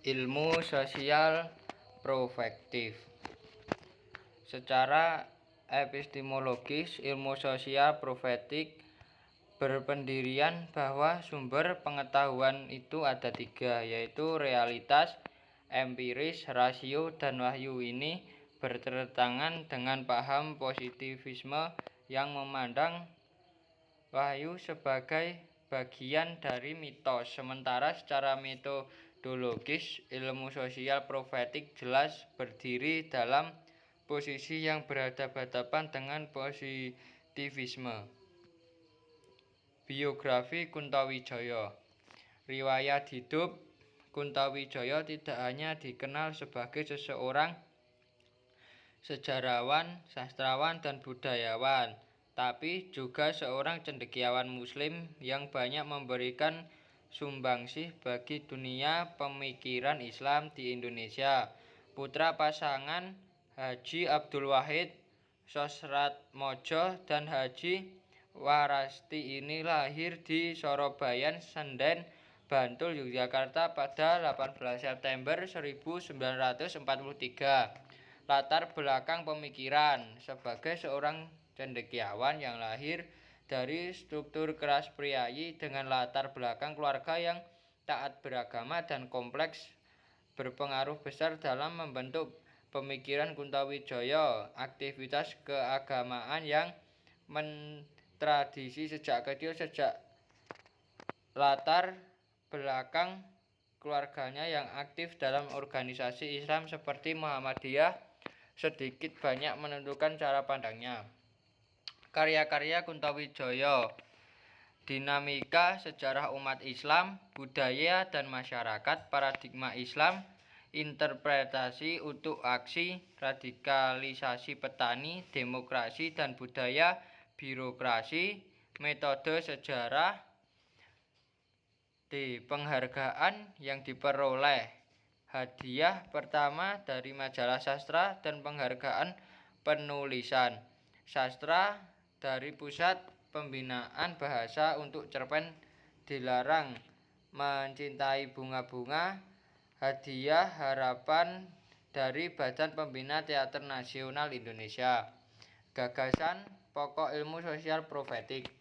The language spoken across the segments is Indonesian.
Ilmu sosial prospektif. Secara epistemologis, ilmu sosial prospektif berpendirian bahwa sumber pengetahuan itu ada tiga, yaitu realitas, empiris, rasio, dan wahyu. Ini bertentangan dengan paham positivisme yang memandang wahyu sebagai bagian dari mitos. Sementara secara metodologis, ilmu sosial prospektif jelas berdiri dalam posisi yang berhadapan-hadapan dengan positivisme. Biografi Kuntawijaya. Riwayat hidup Kuntawijaya tidak hanya dikenal sebagai seseorang sejarawan, sastrawan, dan budayawan, tapi juga seorang cendekiawan Muslim yang banyak memberikan sumbangsih bagi dunia pemikiran Islam di Indonesia. Putra pasangan Haji Abdul Wahid Sosratmojo dan Haji Warasti ini lahir di Sorobayan, Senden, Bantul, Yogyakarta pada 18 September 1943. Latar belakang pemikiran. Sebagai seorang cendekiawan yang lahir dari struktur keras priayi dengan latar belakang keluarga yang taat beragama dan kompleks, berpengaruh besar dalam membentuk pemikiran Kuntawijaya. Aktivitas keagamaan yang mentradisi sejak kecil. Sejak latar belakang keluarganya yang aktif dalam organisasi Islam seperti Muhammadiyah sedikit banyak menentukan cara pandangnya. Karya-karya Kuntawijaya. Dinamika sejarah umat Islam, budaya dan masyarakat, paradigma Islam, interpretasi utuk aksi, radikalisasi petani, demokrasi dan budaya, birokrasi, metode sejarah. Penghargaan yang diperoleh. Hadiah pertama dari majalah sastra dan penghargaan penulisan sastra dari Pusat Pembinaan Bahasa untuk Cerpen Dilarang Mencintai Bunga-Bunga. Hadiah harapan dari Badan Pembina Teater Nasional Indonesia. Gagasan pokok ilmu sosial prospektif.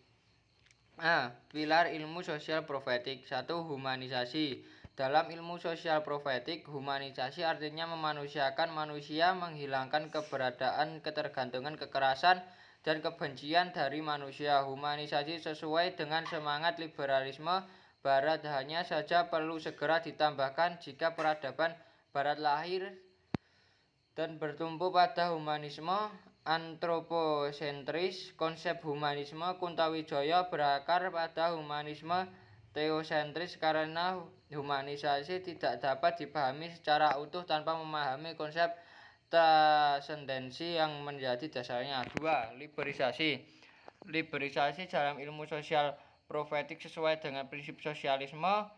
Pilar ilmu sosial prospektif. 1. Humanisasi. Dalam ilmu sosial prospektif, humanisasi artinya memanusiakan manusia, menghilangkan keberadaan, ketergantungan, kekerasan, dan kebencian dari manusia. Humanisasi sesuai dengan semangat liberalisme Barat hanya saja perlu segera ditambahkan jika peradaban Barat lahir dan bertumpu pada humanisme antroposentris. Konsep humanisme Kuntawijaya berakar pada humanisme teosentris karena humanisasi tidak dapat dipahami secara utuh tanpa memahami konsep transendensi yang menjadi dasarnya. 2. Liberalisasi dalam ilmu sosial prospektif sesuai dengan prinsip sosialisme,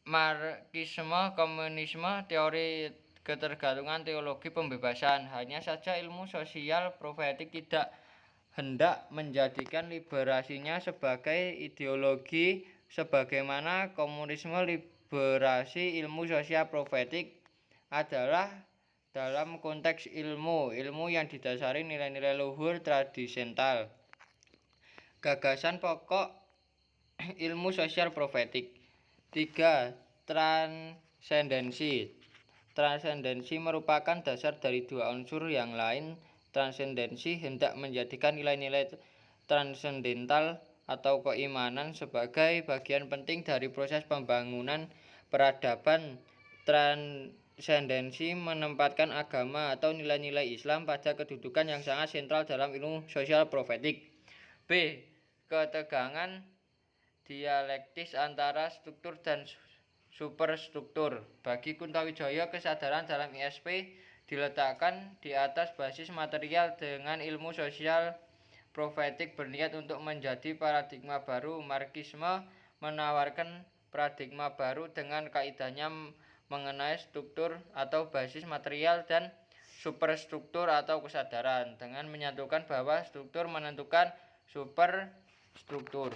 Marxisme, komunisme, teori ketergantungan, teologi pembebasan. Hanya saja ilmu sosial prospektif tidak hendak menjadikan liberasinya sebagai ideologi sebagaimana komunisme. Liberasi ilmu sosial prospektif adalah dalam konteks ilmu yang didasari nilai-nilai luhur tradisional. Gagasan pokok ilmu sosial prospektif. 3. Transendensi. Transendensi merupakan dasar dari dua unsur yang lain. Transendensi hendak menjadikan nilai-nilai transendental atau keimanan sebagai bagian penting dari proses pembangunan peradaban. Transendensi menempatkan agama atau nilai-nilai Islam pada kedudukan yang sangat sentral dalam ilmu sosial prospektif. B. Ketegangan dialektis antara struktur dan superstruktur. Bagi Kuntawijaya, kesadaran dalam ISP diletakkan di atas basis material. Dengan ilmu sosial prospektif berniat untuk menjadi paradigma baru. Marxisme menawarkan paradigma baru dengan kaidahnya mengenai struktur atau basis material dan superstruktur atau kesadaran, dengan menyatukan bahwa struktur menentukan superstruktur.